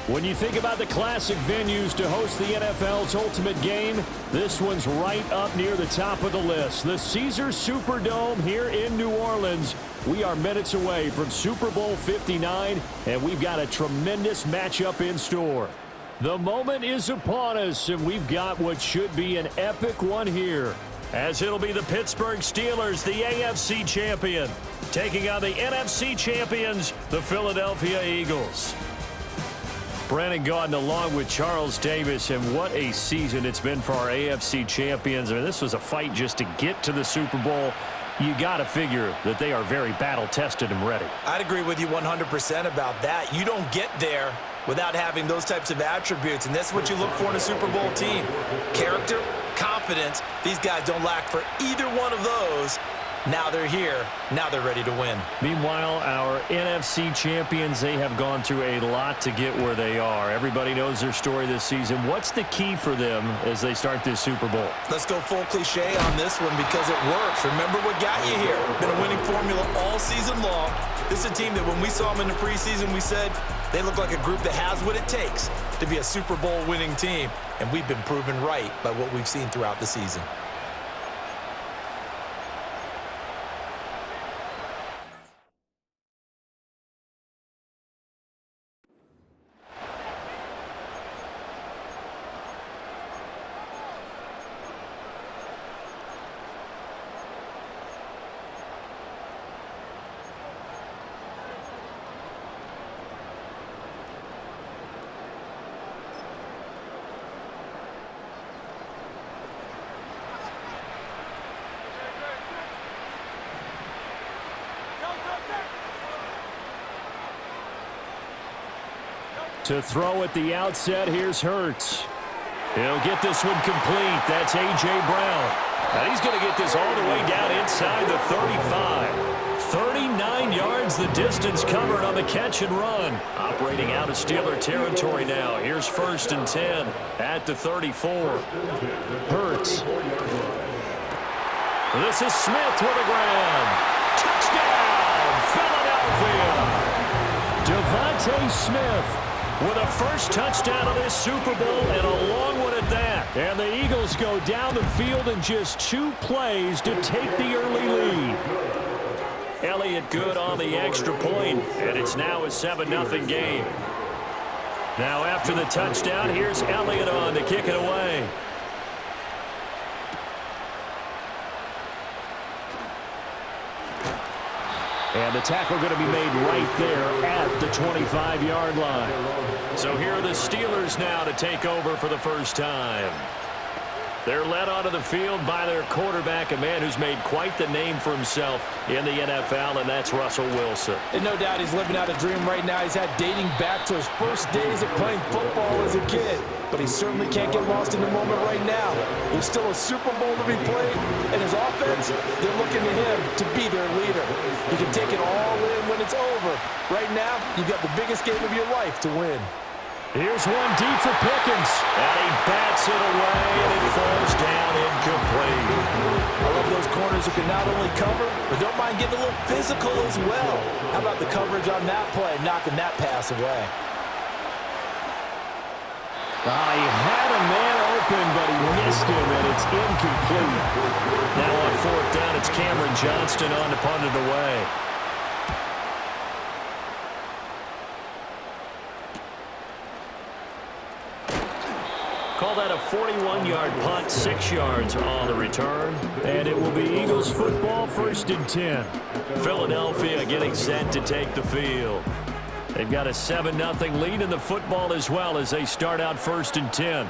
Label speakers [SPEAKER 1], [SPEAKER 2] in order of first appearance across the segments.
[SPEAKER 1] When you think about the classic venues to host the NFL's ultimate game, this one's right up near the top of the list. The Caesars Superdome here in New Orleans. We are minutes away from Super Bowl 59, and we've got a tremendous matchup in store. The moment is upon us, and we've got what should be an epic one here, as it'll be the Pittsburgh Steelers, the AFC champion, taking on the NFC champions, the Philadelphia Eagles. Brandon Gaudin along with Charles Davis, and what a season it's been for our AFC champions. I mean, this was a fight just to get to the Super Bowl. You got to figure that they are very battle-tested and ready.
[SPEAKER 2] I'd agree with you 100% about that. You don't get there without having those types of attributes, and that's what you look for in a Super Bowl team. Character, confidence. These guys don't lack for either one of those. Now they're here. Now they're ready to win.
[SPEAKER 1] Meanwhile, our NFC champions, they have gone through a lot to get where they are. Everybody knows their story this season. What's the key for them as they start this Super Bowl?
[SPEAKER 2] Let's go full cliche on this one because it works. Remember what got you here. Been a winning formula all season long. This is a team that when we saw them in the preseason, we said they look like a group that has what it takes to be a Super Bowl winning team. And we've been proven right by what we've seen throughout the season.
[SPEAKER 1] To throw at the outset, here's Hurts. He'll get this one complete. That's A.J. Brown. And he's going to get this all the way down inside the 35. 39 yards the distance covered on the catch and run. Operating out of Steeler territory now. Here's 1st and 10 at the 34. Hurts. This is Smith with a grab. Touchdown, Philadelphia. Devontae Smith with a first touchdown of this Super Bowl, and a long one at that. And the Eagles go down the field in just 2 plays to take the early lead. Elliott good on the extra point, and it's now a 7-0 game. Now after the touchdown, here's Elliott on to kick it away. And the tackle going to be made right there at the 25-yard line. So here are the Steelers now to take over for the first time. They're led onto the field by their quarterback, a man who's made quite the name for himself in the NFL, and that's Russell Wilson.
[SPEAKER 3] And no doubt he's living out a dream right now. He's had dating back to his first days of playing football as a kid. But he certainly can't get lost in the moment right now. There's still a Super Bowl to be played, and his offense, they're looking to him to be their leader. You can take it all in when it's over. Right now, you've got the biggest game of your life to win.
[SPEAKER 1] Here's one deep for Pickens. And he bats it away, and it falls down incomplete.
[SPEAKER 2] I love those corners who can not only cover, but don't mind getting a little physical as well. How about the coverage on that play, knocking that pass away?
[SPEAKER 1] He had a man open, but he missed him, and it's incomplete. Now on 4th down, it's Cameron Johnston on to punt it away. Call that a 41-yard punt, 6 yards on the return. And it will be Eagles football, 1st and 10. Philadelphia getting set to take the field. They've got a 7-0 lead in the football as well as they start out 1st and 10.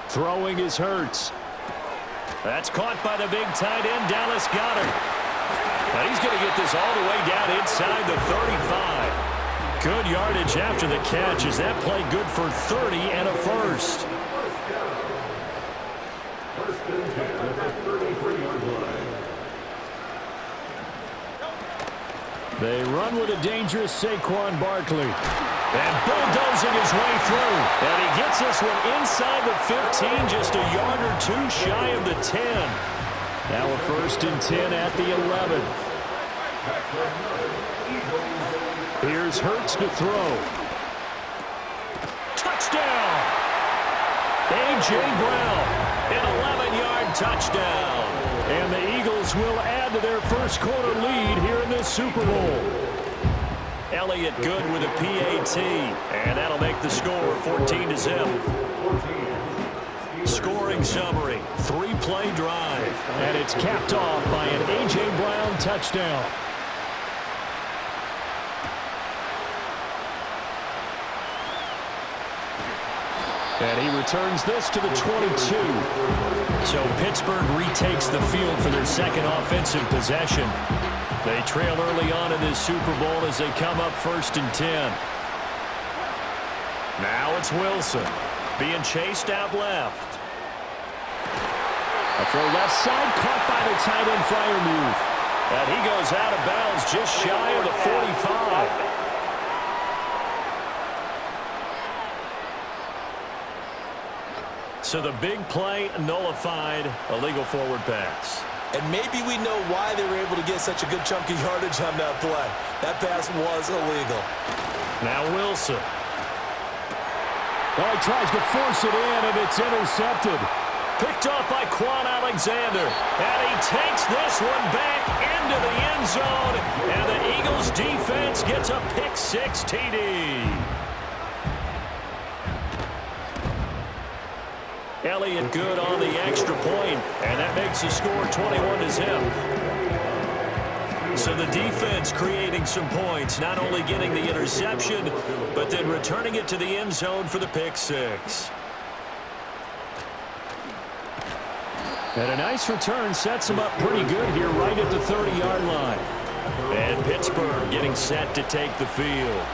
[SPEAKER 1] Throwing is Hurts. That's caught by the big tight end, Dallas Goedert. And he's going to get this all the way down inside the 35. Good yardage after the catch. Is that play good for 30 and a first? They run with a dangerous Saquon Barkley. And bulldozing his way through. And he gets this one inside the 15, just a yard or 2 shy of the 10. Now a 1st and 10 at the 11. Here's Hurts to throw. touchdown. A.J. Brown, an 11-yard touchdown. And the Eagles will add to their first quarter lead here in this Super Bowl. Elliott good with a PAT, and that'll make the score 14-0. Scoring summary, 3-play drive. And it's capped off by an A.J. Brown touchdown. And he returns this to the 22. So Pittsburgh retakes the field for their second offensive possession. They trail early on in this Super Bowl as they come up 1st and 10. Now it's Wilson being chased out left. A throw left side, caught by the tight end Freiermuth. And he goes out of bounds just shy of the 45. So the big play nullified, a legal forward pass.
[SPEAKER 2] And maybe we know why they were able to get such a good chunk of yardage on that play. That pass was illegal.
[SPEAKER 1] Now Wilson. Well, he tries to force it in, and it's intercepted. Picked off by Quan Alexander. And he takes this one back into the end zone. And the Eagles defense gets a pick-6 TD. Elliott good on the extra point, and that makes the score 21-0. So the defense creating some points, not only getting the interception, but then returning it to the end zone for the pick-6. And a nice return sets him up pretty good here right at the 30-yard line. And Pittsburgh getting set to take the field.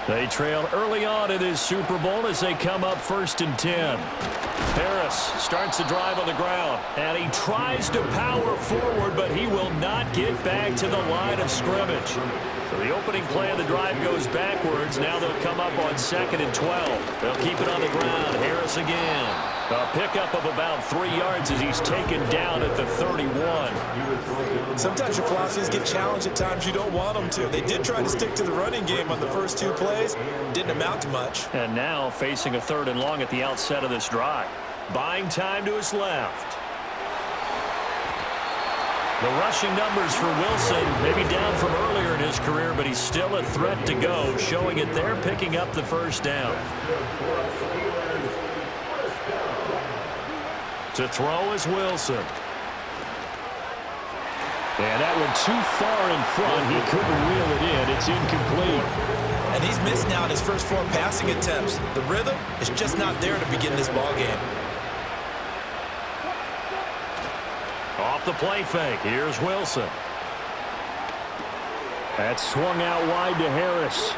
[SPEAKER 1] They trailed early on in this Super Bowl as they come up 1st and 10. Harris starts the drive on the ground, and he tries to power forward, but he will not get back to the line of scrimmage. So the opening play of the drive goes backwards. Now they'll come up on 2nd and 12. They'll keep it on the ground. Harris again. A pickup of about 3 yards as he's taken down at the 31.
[SPEAKER 2] Sometimes your philosophies get challenged at times you don't want them to. They did try to stick to the running game on the first 2 plays. Didn't amount to much.
[SPEAKER 1] And now facing a 3rd and long at the outset of this drive. Buying time to his left. The rushing numbers for Wilson maybe down from earlier in his career, but he's still a threat to go, showing it there, picking up the first down. To throw is Wilson. And that one too far in front. He couldn't reel it in. It's incomplete.
[SPEAKER 2] And he's missed now in his first 4 passing attempts. The rhythm is just not there to begin this ball game.
[SPEAKER 1] Off the play fake. Here's Wilson. That's swung out wide to Harris.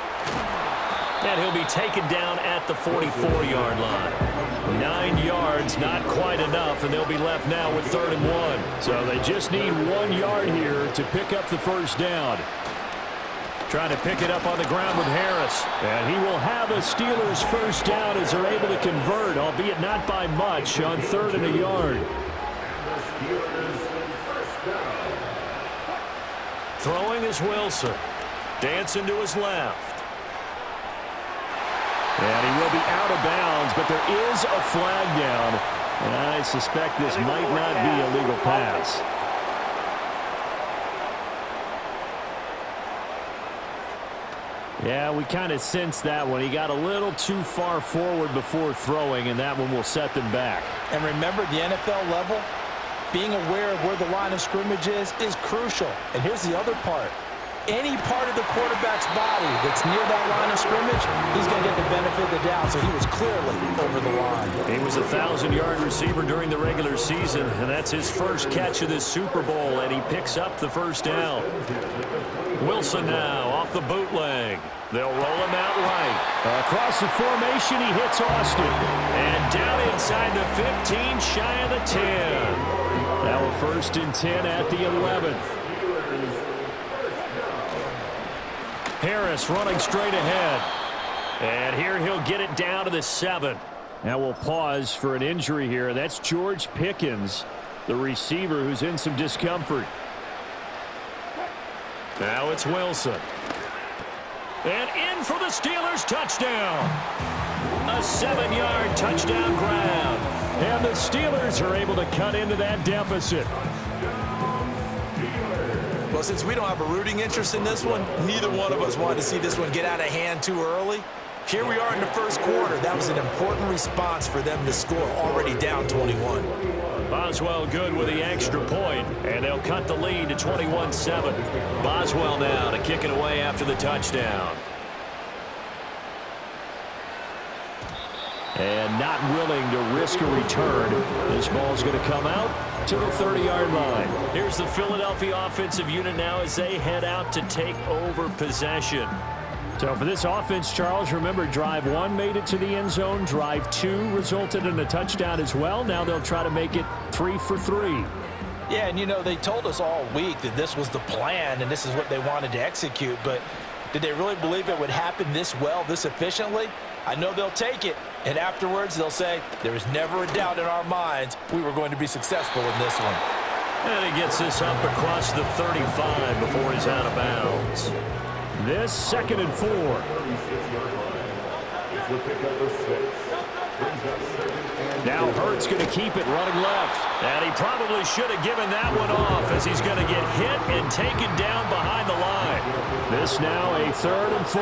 [SPEAKER 1] And he'll be taken down at the 44-yard line. 9 yards, not quite enough, and they'll be left now with 3rd and 1. So they just need 1 yard here to pick up the first down. Trying to pick it up on the ground with Harris. And he will have a Steelers first down as they're able to convert, albeit not by much, on 3rd and a yard. Throwing is Wilson. Dancing to his left. And he will be out of bounds, but there is a flag down. And I suspect this might not be a legal pass. Yeah, we kind of sensed that one. He got a little too far forward before throwing, and that one will set them back.
[SPEAKER 3] And remember, the NFL level, being aware of where the line of scrimmage is crucial. And here's the other part. Any part of the quarterback's body that's near that line of scrimmage, he's going to get the benefit of the doubt. So he was clearly over the line.
[SPEAKER 1] He was a 1,000-yard receiver during the regular season, and that's his first catch of this Super Bowl, and he picks up the first down. Wilson now off the bootleg. They'll roll him out right. Across the formation, he hits Austin. And down inside the 15, shy of the 10. Now a 1st and 10 at the 11. Harris running straight ahead. And here he'll get it down to the 7. Now we'll pause for an injury here. That's George Pickens, the receiver who's in some discomfort. Now it's Wilson. And in for the Steelers touchdown. A 7-yard touchdown ground. And the Steelers are able to cut into that deficit.
[SPEAKER 2] Well, since we don't have a rooting interest in this one, neither one of us wanted to see this one get out of hand too early. Here we are in the first quarter. That was an important response for them to score, already down 21.
[SPEAKER 1] Boswell good with the extra point, and they'll cut the lead to 21-7. Boswell now to kick it away after the touchdown. And not willing to risk a return. This ball's going to come out to the 30-yard line. Here's the Philadelphia offensive unit now as they head out to take over possession. So for this offense, Charles, remember, drive 1 made it to the end zone. Drive 2 resulted in a touchdown as well. Now they'll try to make it 3 for 3.
[SPEAKER 3] Yeah, and you know, they told us all week that this was the plan and this is what they wanted to execute, but did they really believe it would happen this well, this efficiently? I know they'll take it, and afterwards they'll say, there was never a doubt in our minds we were going to be successful in this one.
[SPEAKER 1] And he gets this up across the 35 before he's out of bounds. This 2nd and 4. Now Hurts going to keep it running left. And he probably should have given that one off as he's going to get hit and taken down behind the line. This now a 3rd and 4.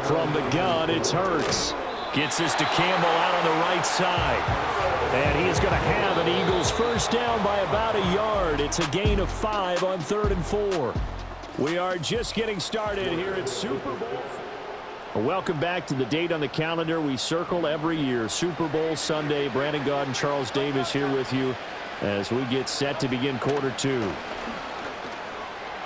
[SPEAKER 1] From the gun, it's Hurts. Gets this to Campbell out on the right side. And he is going to have an Eagles first down by about a yard. It's a gain of 5 on 3rd and 4. We are just getting started here at Super Bowl. Welcome back to the date on the calendar we circle every year. Super Bowl Sunday. Brandon Gaud and Charles Davis here with you as we get set to begin quarter 2.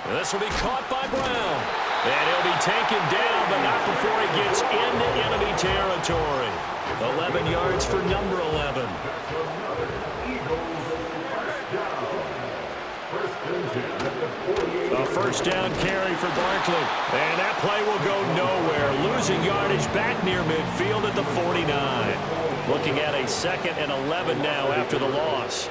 [SPEAKER 1] This will be caught by Brown. And he'll be taken down, but not before he gets into enemy territory. 11 yards for number 11. A first down carry for Barkley. And that play will go nowhere. Losing yardage back near midfield at the 49. Looking at a 2nd and 11 now after the loss.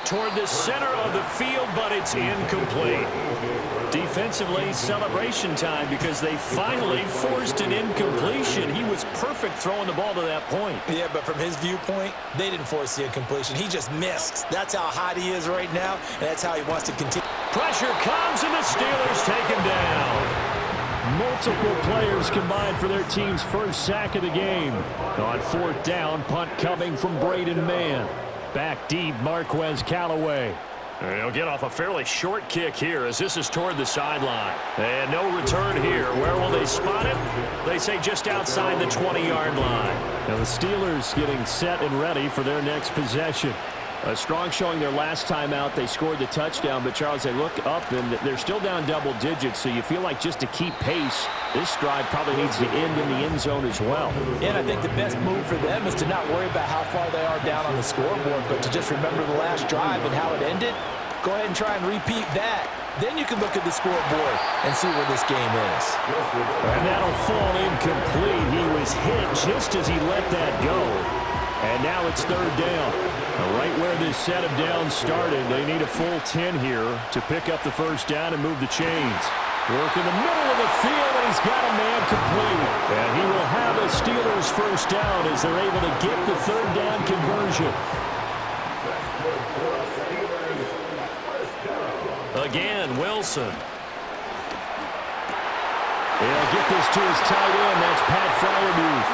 [SPEAKER 1] Toward the center of the field, but it's incomplete. Defensively, celebration time because they finally forced an incompletion. He was perfect throwing the ball to that point.
[SPEAKER 2] Yeah, but from his viewpoint, they didn't force the incompletion. He just missed. That's how hot he is right now, and that's how he wants to continue.
[SPEAKER 1] Pressure comes, and the Steelers take him down. Multiple players combined for their team's first sack of the game. On 4th down, punt coming from Braden Mann. Back deep, Marquez Callaway. He'll get off a fairly short kick here as this is toward the sideline. And no return here. Where will they spot it? They say just outside the 20-yard line. Now the Steelers getting set and ready for their next possession. A strong showing their last time out. They scored the touchdown, but Charles, they look up and they're still down double digits, so you feel like just to keep pace, this drive probably needs to end in the end zone as well.
[SPEAKER 3] And I think the best move for them is to not worry about how far they are down on the scoreboard, but to just remember the last drive and how it ended. Go ahead and try and repeat that. Then you can look at the scoreboard and see where this game is.
[SPEAKER 1] And that'll fall incomplete. He was hit just as he let that go. And now it's 3rd down. Right where this set of downs started, they need a full 10 here to pick up the first down and move the chains. Work in the middle of the field, and he's got a man complete. And he will have a Steelers first down as they're able to get the 3rd down conversion. Again, Wilson. He'll get this to his tight end. That's Pat Freiermuth.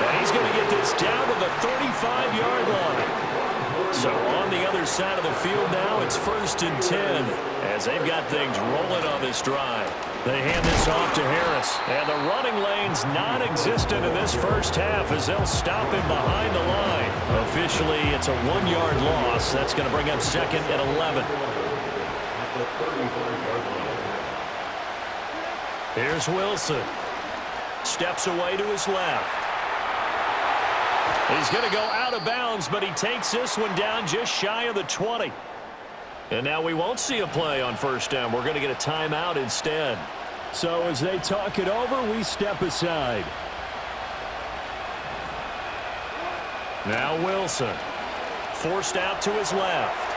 [SPEAKER 1] And he's going to get this down to the 35-yard line. So on the other side of the field now, it's 1st and 10 as they've got things rolling on this drive. They hand this off to Harris. And the running lane's non-existent in this first half as they'll stop him behind the line. Officially, it's a 1-yard loss. That's going to bring up 2nd and 11. Here's Wilson. Steps away to his left. He's going to go out of bounds, but he takes this one down just shy of the 20. And now we won't see a play on first down. We're going to get a timeout instead. So as they talk it over, we step aside. Now Wilson. Forced out to his left.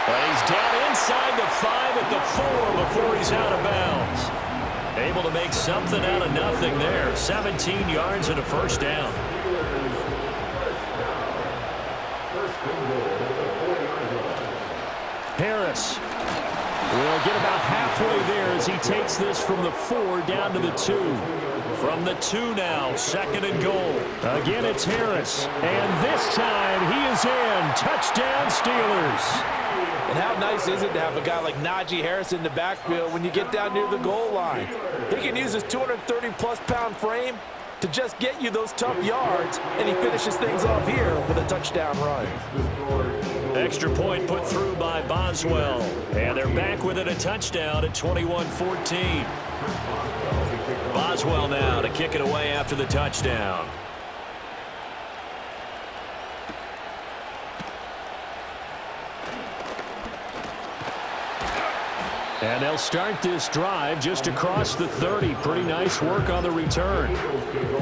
[SPEAKER 1] But he's down inside the 5 at the 4 before he's out of bounds. Able to make something out of nothing there. 17 yards and a first down. Harris will get about halfway there as he takes this from the 4 down to the 2. From the 2 now, 2nd and goal. Again, it's Harris. And this time, he is in. Touchdown, Steelers.
[SPEAKER 3] And how nice is it to have a guy like Najee Harris in the backfield when you get down near the goal line? He can use his 230-plus pound frame to just get you those tough yards, and he finishes things off here with a touchdown run.
[SPEAKER 1] Extra point put through by Boswell. And they're back within a touchdown at 21-14. Boswell now to kick it away after the touchdown. And they'll start this drive just across the 30. Pretty nice work on the return.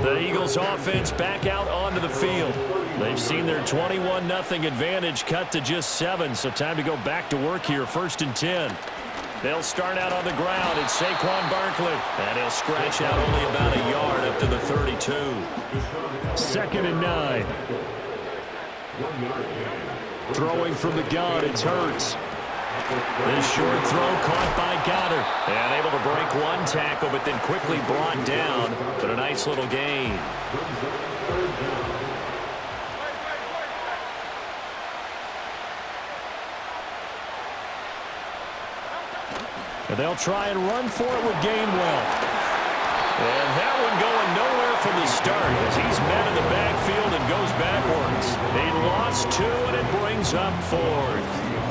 [SPEAKER 1] The Eagles offense back out onto the field. They've seen their 21-0 advantage cut to just 7, so time to go back to work here. 1st and 10. They'll start out on the ground. It's Saquon Barkley. And he'll scratch out only about a yard up to the 32. 2nd and 9. Throwing from the gun, it's Hurts. This short throw caught by Goddard. And able to break one tackle, but then quickly brought down. But a nice little gain. And they'll try and run for it with Gainwell. And that one going nowhere from the start as he's met in the backfield and goes backwards. He lost 2, and it brings up 4th.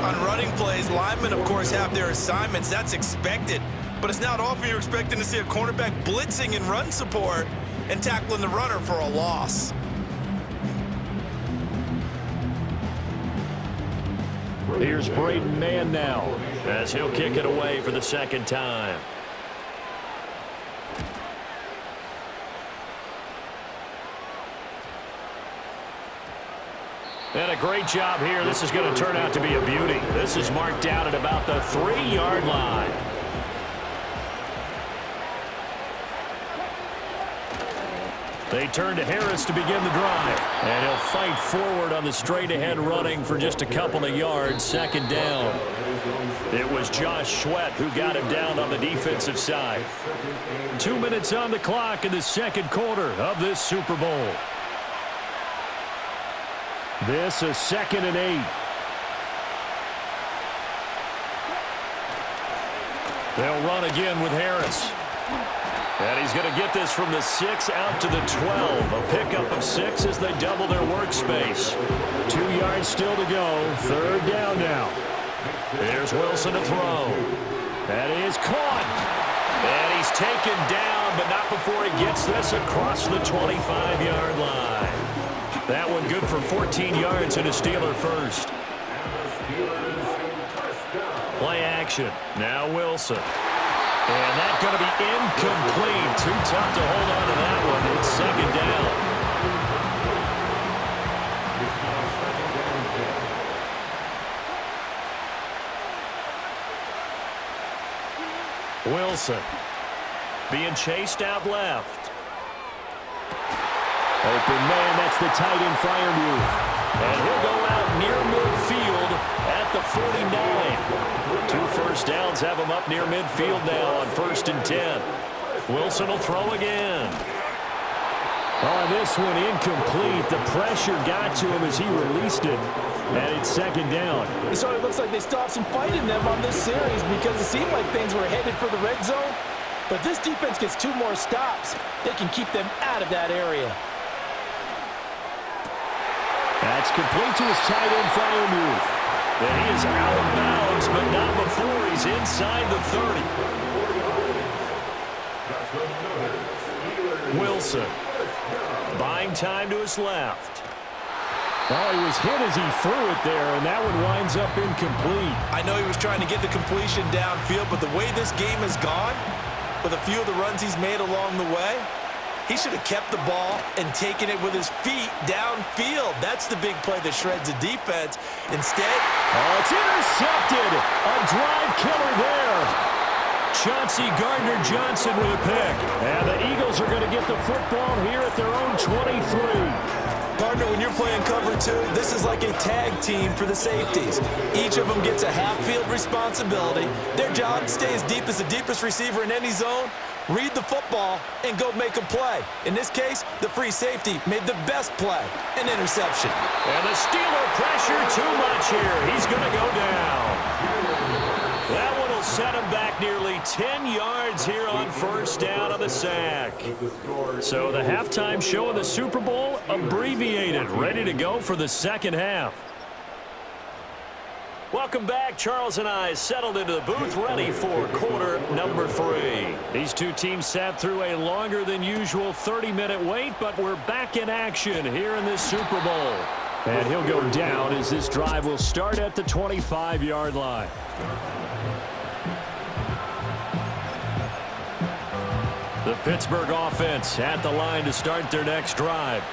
[SPEAKER 2] On running plays, linemen, of course, have their assignments. That's expected. But it's not often you're expecting to see a cornerback blitzing in run support and tackling the runner for a loss.
[SPEAKER 1] Here's Braden Mann now as he'll kick it away for the 2nd time. And a great job here. This is going to turn out to be a beauty. This is marked down at about the 3-yard line. They turn to Harris to begin the drive. And he'll fight forward on the straight-ahead running for just a couple of yards. 2nd down. It was Josh Sweat who got him down on the defensive side. 2 minutes on the clock in the 2nd quarter of this Super Bowl. This is 2nd and 8. They'll run again with Harris. And he's going to get this from the 6 out to the 12. A pickup of 6 as they double their workspace. 2 yards still to go. 3rd down now. Here's Wilson to throw. That is caught. And he's taken down, but not before he gets this across the 25-yard line. That one good for 14 yards and a Steeler first. Play action. Now Wilson. And that's going to be incomplete. Too tough to hold on to that one. It's 2nd down. Wilson being chased out left. Open man, that's the tight end Freiermuth. And he'll go out near midfield at the 49. 2 first downs have him up near midfield now on 1st and 10. Wilson will throw again. Oh, this one incomplete. The pressure got to him as he released it. And it's 2nd down.
[SPEAKER 3] So it looks like they still have some fight in them on this series because it seemed like things were headed for the red zone. But this defense gets 2 more stops. They can keep them out of that area.
[SPEAKER 1] That's complete to his tight end, Freiermuth. And he is out of bounds, but not before he's inside the 30. Wilson buying time to his left. Oh, he was hit as he threw it there, and that one winds up incomplete.
[SPEAKER 2] I know he was trying to get the completion downfield, but the way this game has gone, with a few of the runs he's made along the way, He should have kept the ball and taken it with his feet downfield. That's the big play that shreds the defense. Instead,
[SPEAKER 1] it's intercepted. A drive killer there. Chauncey Gardner-Johnson with a pick. And the Eagles are going to get the football here at their own 23.
[SPEAKER 2] Partner, when you're playing cover two, this is like a tag team for the safeties. Each of them gets a half-field responsibility. Their job, stay as deep as the deepest receiver in any zone, read the football, and go make a play. In this case, the free safety made the best play, an interception.
[SPEAKER 1] And the Steeler pressure too much here. He's going to go down. That one will set him back nearly 10 yards here on first down on the sack. So the halftime show of the Super Bowl abbreviated, ready to go for the second half. Welcome back. Charles and I settled into the booth, ready for quarter number 3. These two teams sat through a longer than usual 30-minute wait, but we're back in action here in this Super Bowl. And he'll go down as this drive will start at the 25-yard line. The Pittsburgh offense at the line to start their next drive.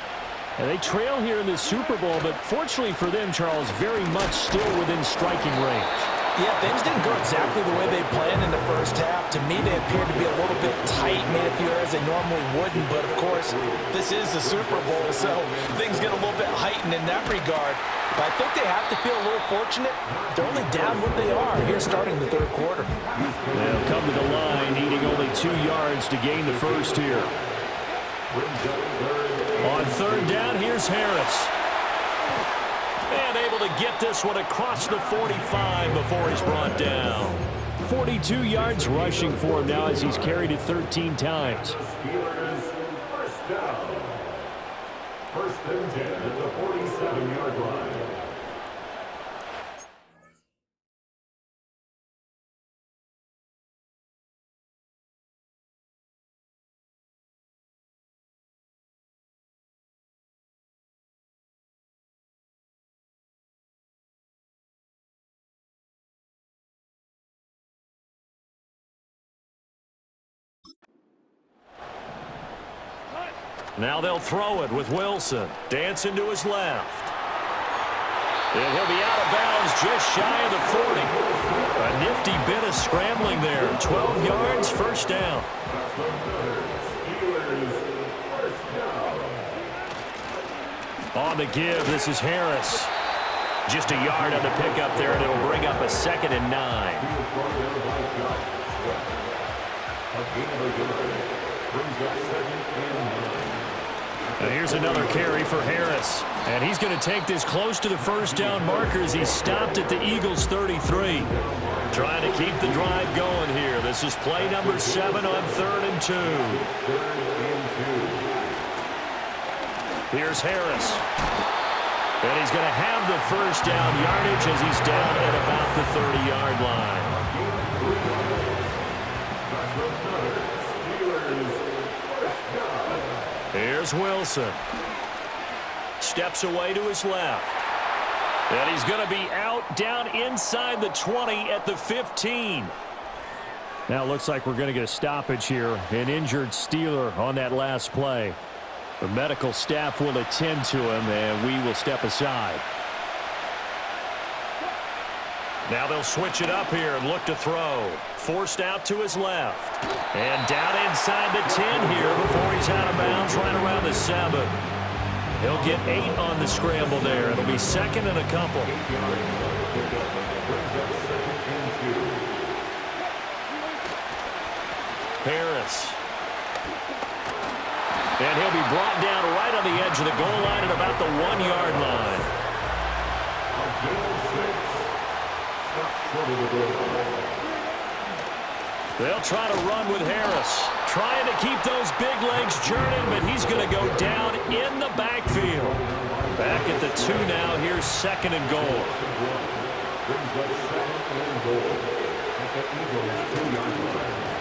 [SPEAKER 1] And they trail here in the Super Bowl, but fortunately for them, Charles, very much still within striking range.
[SPEAKER 3] Yeah, things didn't go exactly the way they planned in the first half. To me, they appeared to be a little bit tight, made a few errors they normally wouldn't. But, of course, this is the Super Bowl, so things get a little bit heightened in that regard. But I think they have to feel a little fortunate. They're only down what they are here starting the third quarter.
[SPEAKER 1] They'll come to the line, needing only 2 yards to gain the first here. On third down, here's Harris. And able to get this one across the 45 before he's brought down. 42 yards rushing for him now as he's carried it 13 times.
[SPEAKER 4] First down. First and 10 at the 47-yard line.
[SPEAKER 1] Now they'll throw it with Wilson. Dancing to his left. And he'll be out of bounds just shy of the 40. A nifty bit of scrambling there. 12 yards, first down. On the give, this is Harris. Just a yard on the pickup there, and it'll bring up a 2nd and 9. And here's another carry for Harris. And he's going to take this close to the first down marker as he's stopped at the Eagles' 33. Trying to keep the drive going here. This is play number 7 on 3rd and 2. Here's Harris. And he's going to have the first down yardage as he's down at about the 30-yard line. Here's Wilson. Steps away to his left. And he's going to be out down inside the 20 at the 15. Now it looks like we're going to get a stoppage here. An injured Steeler on that last play. The medical staff will attend to him, and we will step aside. Now they'll switch it up here and look to throw. Forced out to his left. And down inside the 10 here before he's out of bounds right around the 7. He'll get 8 on the scramble there. It'll be 2nd and a couple. Harris. And he'll be brought down right on the edge of the goal line at about the 1-yard line. They'll try to run with Harris. Trying to keep those big legs churning, but he's going to go down in the backfield. Back at the 2 now. Here's 2nd and goal.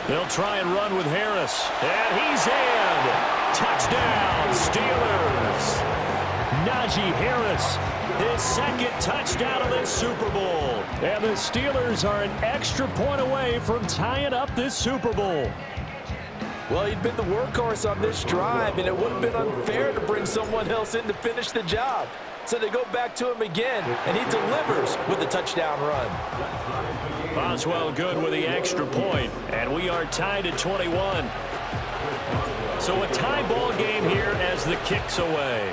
[SPEAKER 1] They'll try and run with Harris. And he's in. Touchdown, Steelers. Najee Harris, his 2nd touchdown of this Super Bowl. And the Steelers are an extra point away from tying up this Super Bowl.
[SPEAKER 3] Well, he'd been the workhorse on this drive, and it would have been unfair to bring someone else in to finish the job. So they go back to him again, and he delivers with a touchdown run.
[SPEAKER 1] Boswell good with the extra point, and we are tied at 21. So a tie ball game here as the kick's away.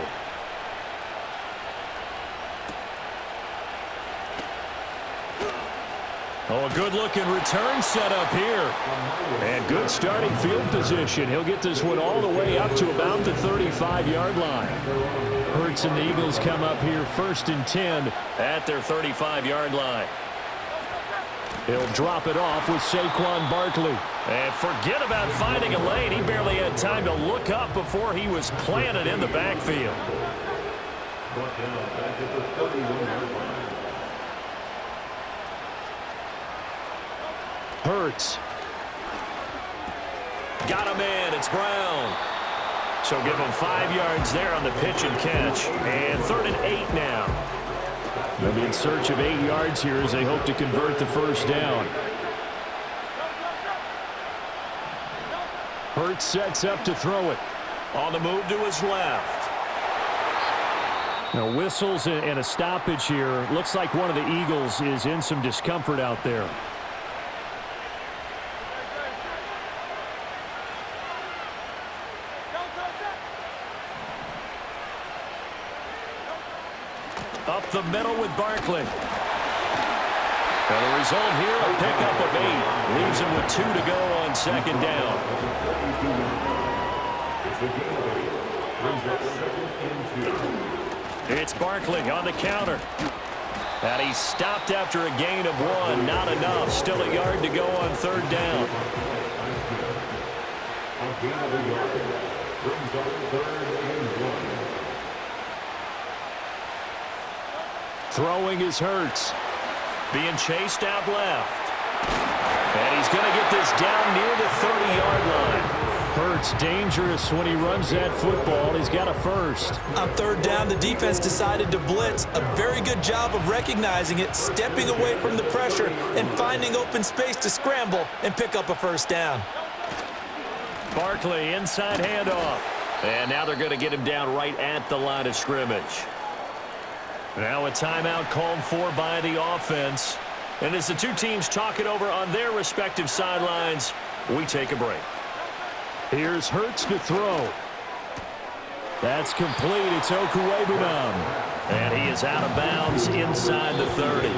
[SPEAKER 1] Oh, a good-looking return set up here. And good starting field position. He'll get this one all the way up to about the 35-yard line. Hurts and the Eagles come up here 1st and 10 at their 35-yard line. He'll drop it off with Saquon Barkley. And forget about finding a lane. He barely had time to look up before he was planted in the backfield. Hurts. Got him in. It's Brown. So give him 5 yards there on the pitch and catch. And 3rd and 8 now. They'll be in search of 8 yards here as they hope to convert the first down. Hurts sets up to throw it. On the move to his left. Now whistles and a stoppage here. Looks like one of the Eagles is in some discomfort out there. Up the middle with Barkley. And the result here, a pickup of 8. Leaves him with 2 to go on 2nd down. It's Barkley on the counter. And he stopped after a gain of 1. Not enough. Still a yard to go on 3rd down. Throwing is Hurts. Being chased out left. And he's going to get this down near the 30-yard line. Hurts dangerous when he runs that football. He's got a first.
[SPEAKER 2] On 3rd down, the defense decided to blitz. A very good job of recognizing it, stepping away from the pressure, and finding open space to scramble and pick up a first down.
[SPEAKER 1] Barkley, inside handoff. And now they're going to get him down right at the line of scrimmage. Now a timeout called for by the offense. And as the two teams talk it over on their respective sidelines, we take a break. Here's Hurts to throw. That's complete. It's Okuwebunam. And he is out of bounds inside the 30.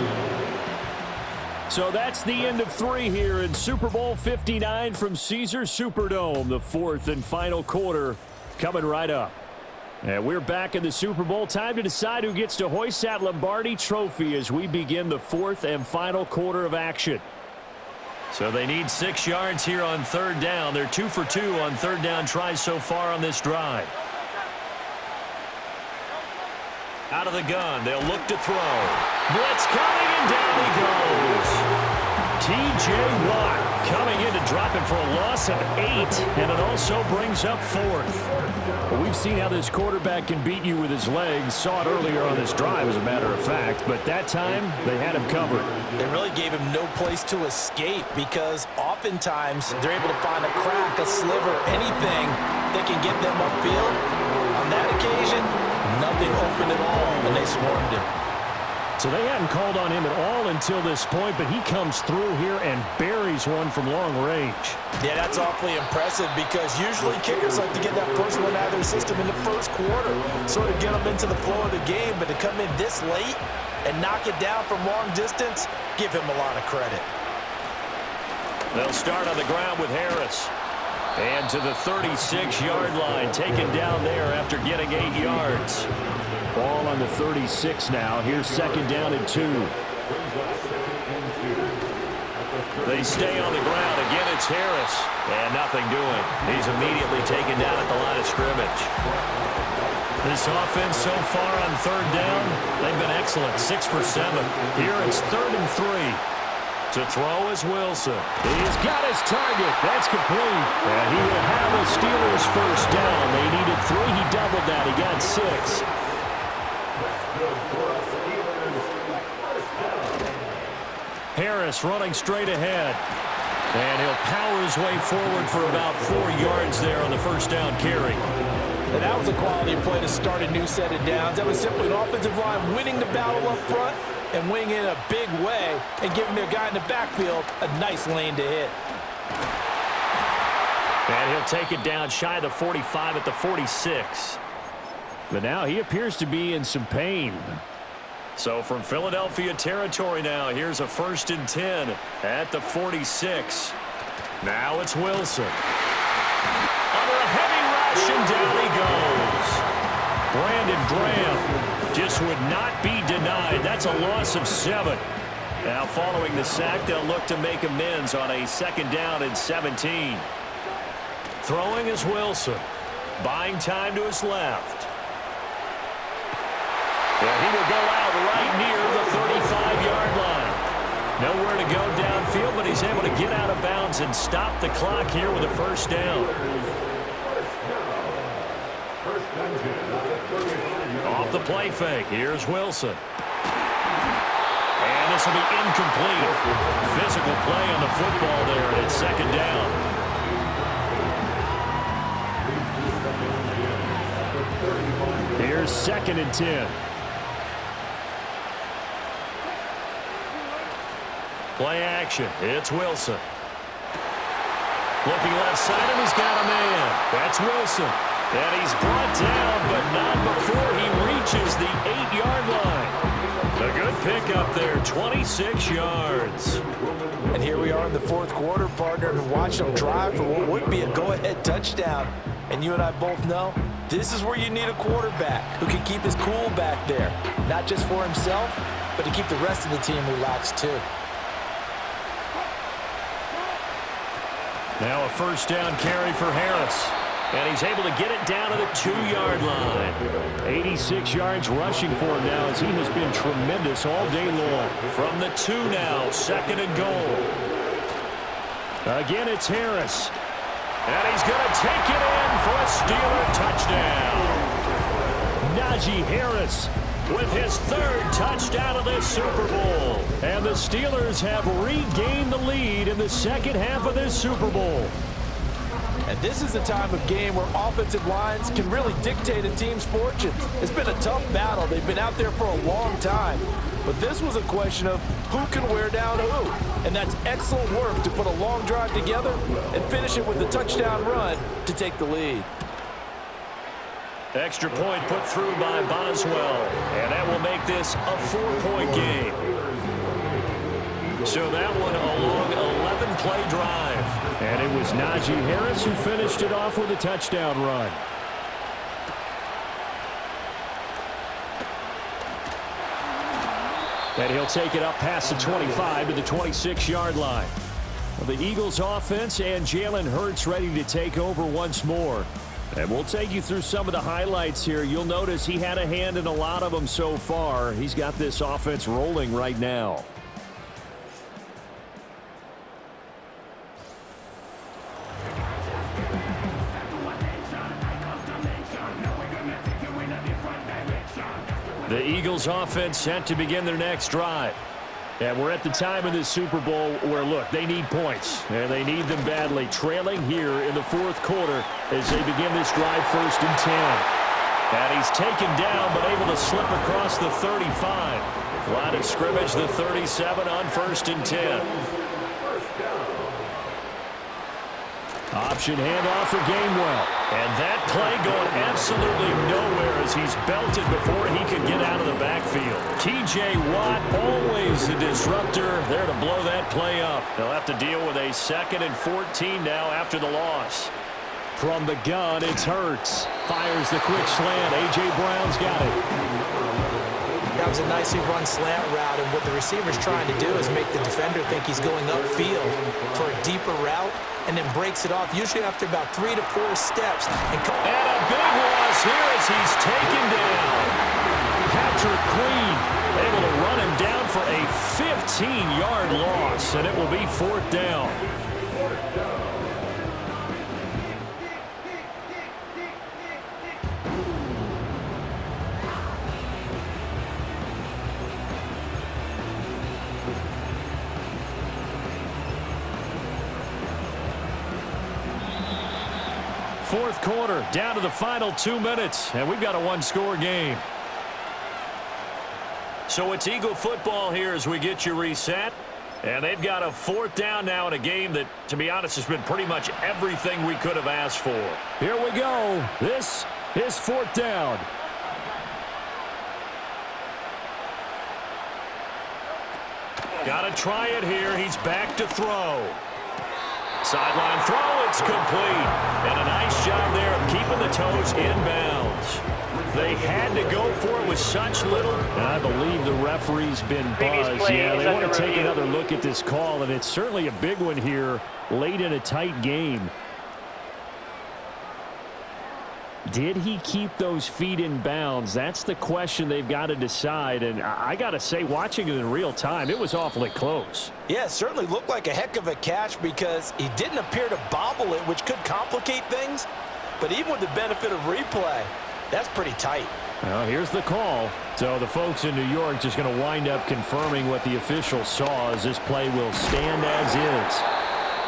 [SPEAKER 1] So that's the end of 3 here in Super Bowl 59 from Caesars Superdome. The 4th and final quarter coming right up. And we're back in the Super Bowl. Time to decide who gets to hoist that Lombardi trophy as we begin the 4th and final quarter of action. So they need 6 yards here on 3rd down. They're 2 for 2 on 3rd down tries so far on this drive. Out of the gun, they'll look to throw. Blitz coming, and down he goes. T.J. Watt coming in to drop it for a loss of 8, and it also brings up 4th. Well, we've seen how this quarterback can beat you with his legs. Saw it earlier on this drive, as a matter of fact, but that time they had him covered.
[SPEAKER 2] They really gave him no place to escape because oftentimes they're able to find a crack, a sliver, anything that can get them upfield. On that occasion, nothing open at all, and they swarmed him.
[SPEAKER 1] So they hadn't called on him at all until this point, but he comes through here and buries one from long range.
[SPEAKER 3] Yeah, that's awfully impressive because usually kickers like to get that first one out of their system in the first quarter, sort of get them into the flow of the game, but to come in this late and knock it down from long distance, give him a lot of credit.
[SPEAKER 1] They'll start on the ground with Harris. And to the 36-yard line, taken down there after getting 8 yards. Ball on the 36 now. Here's 2nd down and 2. They stay on the ground. Again, it's Harris. And nothing doing. He's immediately taken down at the line of scrimmage. This offense so far on 3rd down, they've been excellent. 6 for 7. Here it's 3rd and 3. To throw is Wilson. He's got his target. That's complete. And he will have the Steelers first down. They needed 3. He doubled that. He got 6. Harris running straight ahead. And he'll power his way forward for about 4 yards there on the first down carry.
[SPEAKER 3] And that was a quality play to start a new set of downs. That was simply an offensive line winning the battle up front and winning in a big way and giving their guy in the backfield a nice lane to hit.
[SPEAKER 1] And he'll take it down shy of the 45 at the 46. But now he appears to be in some pain. So from Philadelphia territory now, here's a 1st and 10 at the 46. Now it's Wilson. Under a heavy rush, and down he goes. Brandon Graham just would not be denied. That's a loss of 7. Now following the sack, they'll look to make amends on a 2nd down and 17. Throwing is Wilson. Buying time to his left. And he will go out right near the 35-yard line. Nowhere to go downfield, but he's able to get out of bounds and stop the clock here with a 1st down. Off the play fake, here's Wilson. And this will be incomplete. Physical play on the football there, and it's 2nd down. Here's 2nd and 10. Play action. It's Wilson. Looking left side, and he's got a man. That's Wilson. And he's brought down, but not before he reaches the 8-yard line. A good pickup there, 26 yards.
[SPEAKER 3] And here we are in the 4th quarter, partner, and watch them drive for what would be a go-ahead touchdown. And you and I both know this is where you need a quarterback who can keep his cool back there. Not just for himself, but to keep the rest of the team relaxed too.
[SPEAKER 1] Now a 1st down carry for Harris. And he's able to get it down to the 2-yard line. 86 yards rushing for him now as he has been tremendous all day long. From the 2 now, 2nd and goal. Again, it's Harris. And he's going to take it in for a Steeler touchdown. Najee Harris with his 3rd touchdown of this Super Bowl. And the Steelers have regained the lead in the 2nd half of this Super Bowl.
[SPEAKER 3] And this is a time of game where offensive lines can really dictate a team's fortunes. It's been a tough battle. They've been out there for a long time. But this was a question of who can wear down who. And that's excellent work to put a long drive together and finish it with a touchdown run to take the lead.
[SPEAKER 1] Extra point put through by Boswell. And that will make this a 4-point game. So that one a long 11-play drive. And it was Najee Harris who finished it off with a touchdown run. And he'll take it up past the 25 to the 26-yard line. Well, the Eagles offense and Jalen Hurts ready to take over once more. And we'll take you through some of the highlights here. You'll notice he had a hand in a lot of them so far. He's got this offense rolling right now. The Eagles offense set to begin their next drive. And we're at the time in this Super Bowl where, look, they need points. And they need them badly. Trailing here in the 4th quarter as they begin this drive 1st and 10. And he's taken down but able to slip across the 35. Line of scrimmage, the 37 on 1st and 10. Option handoff for Gainwell. And that play going absolutely nowhere as he's belted before he could get out of the backfield. T.J. Watt, always the disruptor, there to blow that play up. They'll have to deal with a 2nd and 14 now after the loss. From the gun, it's Hurts. Fires the quick slant. A.J. Brown's got it.
[SPEAKER 3] That was a nicely run slant route, and what the receiver's trying to do is make the defender think he's going upfield for a deeper route, and then breaks it off, usually after about 3 to 4 steps. And
[SPEAKER 1] a big loss here as he's taken down. Patrick Queen able to run him down for a 15-yard loss, and it will be 4th down. fourth quarter, down to the final 2 minutes, and we've got a one-score game. So it's Eagle football here as we get you reset. And they've got a fourth down now in a game that, to be honest, has been pretty much everything we could have asked for. Here we go. This is fourth down. Got to try it here. He's back to throw. Sideline throw. It's complete. And a nice job there of keeping the toes inbounds. They had to go for it with such little. And I believe the referee's been buzzed. Yeah, they want to take another look at this call, and it's certainly a big one here late in a tight game. Did he keep those feet in bounds? That's the question they've got to decide. And I got to say, watching it in real time, it was awfully close.
[SPEAKER 2] Yeah, it certainly looked like a heck of a catch because he didn't appear to bobble it, which could complicate things. But even with the benefit of replay, that's pretty tight.
[SPEAKER 1] Well, here's the call. So the folks in New York just going to wind up confirming what the official saw as this play will stand as is.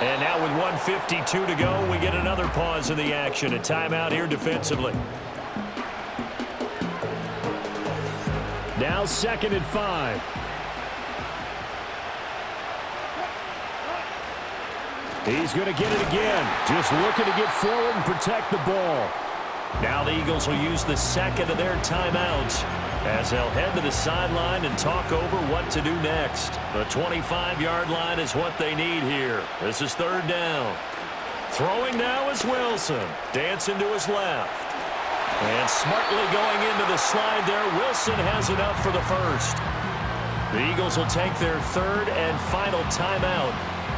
[SPEAKER 1] And now with 1:52 to go, we get another pause in the action. A timeout here defensively. Now 2nd and 5. He's going to get it again. Just looking to get forward and protect the ball. Now the Eagles will use the second of their timeouts as they'll head to the sideline and talk over what to do next. The 25-yard line is what they need here. This is 3rd down. Throwing now is Wilson. Dancing to his left. And smartly going into the slide there. Wilson has enough for the first. The Eagles will take their 3rd and final timeout.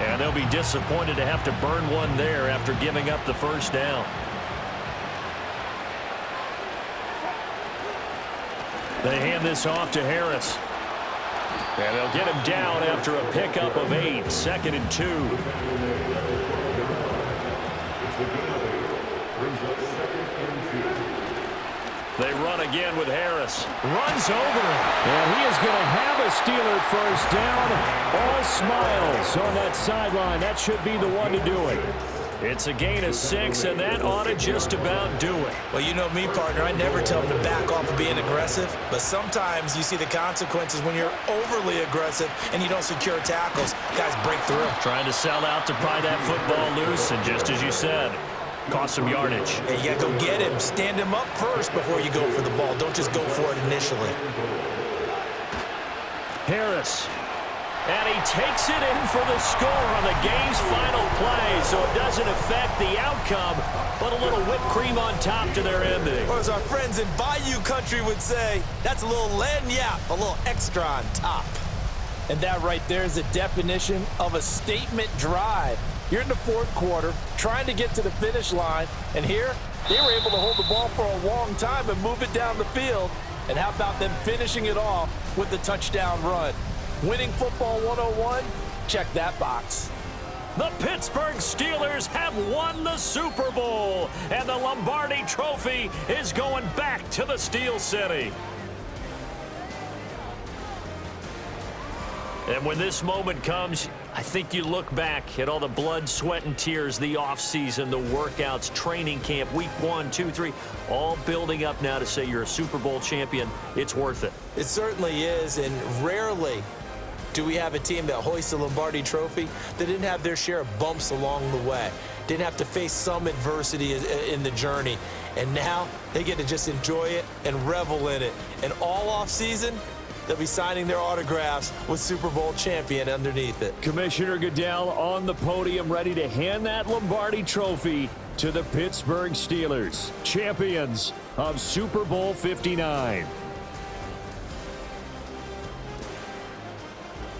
[SPEAKER 1] And they'll be disappointed to have to burn one there after giving up the first down. They hand this off to Harris. And they'll get him down after a pickup of 8. 2nd and 2. They run again with Harris. Runs over him. And he is going to have a Steeler first down. All smiles on that sideline. That should be the one to do it. It's a gain of 6, and that ought to just about do it.
[SPEAKER 2] Well, you know me, partner. I never tell them to back off of being aggressive, but sometimes you see the consequences when you're overly aggressive and you don't secure tackles. Guys break through.
[SPEAKER 1] Trying to sell out to pry that football loose, and just as you said, cost some yardage.
[SPEAKER 2] Hey, you got to go get him. Stand him up first before you go for the ball. Don't just go for it initially.
[SPEAKER 1] Harris. And he takes it in for the score on the game's final play, so it doesn't affect the outcome, but a little whipped cream on top to their ending.
[SPEAKER 2] Or as our friends in Bayou Country would say, that's a little lagniappe, a little extra on top. And that right there is a definition of a statement drive. You're in the 4th quarter, trying to get to the finish line, and here they were able to hold the ball for a long time and move it down the field. And how about them finishing it off with the touchdown run? Winning football 101, check that box.
[SPEAKER 1] The Pittsburgh Steelers have won the Super Bowl, and the Lombardi Trophy is going back to the Steel City. And when this moment comes, I think you look back at all the blood, sweat, and tears, the offseason, the workouts, training camp, week 1, 2, 3, all building up now to say you're a Super Bowl champion. It's worth it.
[SPEAKER 2] It certainly is, and rarely do we have a team that hoists the Lombardi Trophy that didn't have their share of bumps along the way, didn't have to face some adversity in the journey, and now they get to just enjoy it and revel in it. And all offseason, they'll be signing their autographs with Super Bowl champion underneath it.
[SPEAKER 1] Commissioner Goodell on the podium, ready to hand that Lombardi Trophy to the Pittsburgh Steelers, champions of Super Bowl 59.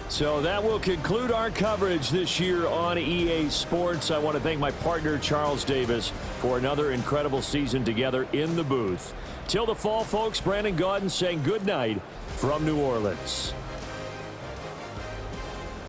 [SPEAKER 1] So that will conclude our coverage this year on EA Sports. I want to thank my partner, Charles Davis, for another incredible season together in the booth. Till the fall, folks, Brandon Gaudin saying good night from New Orleans.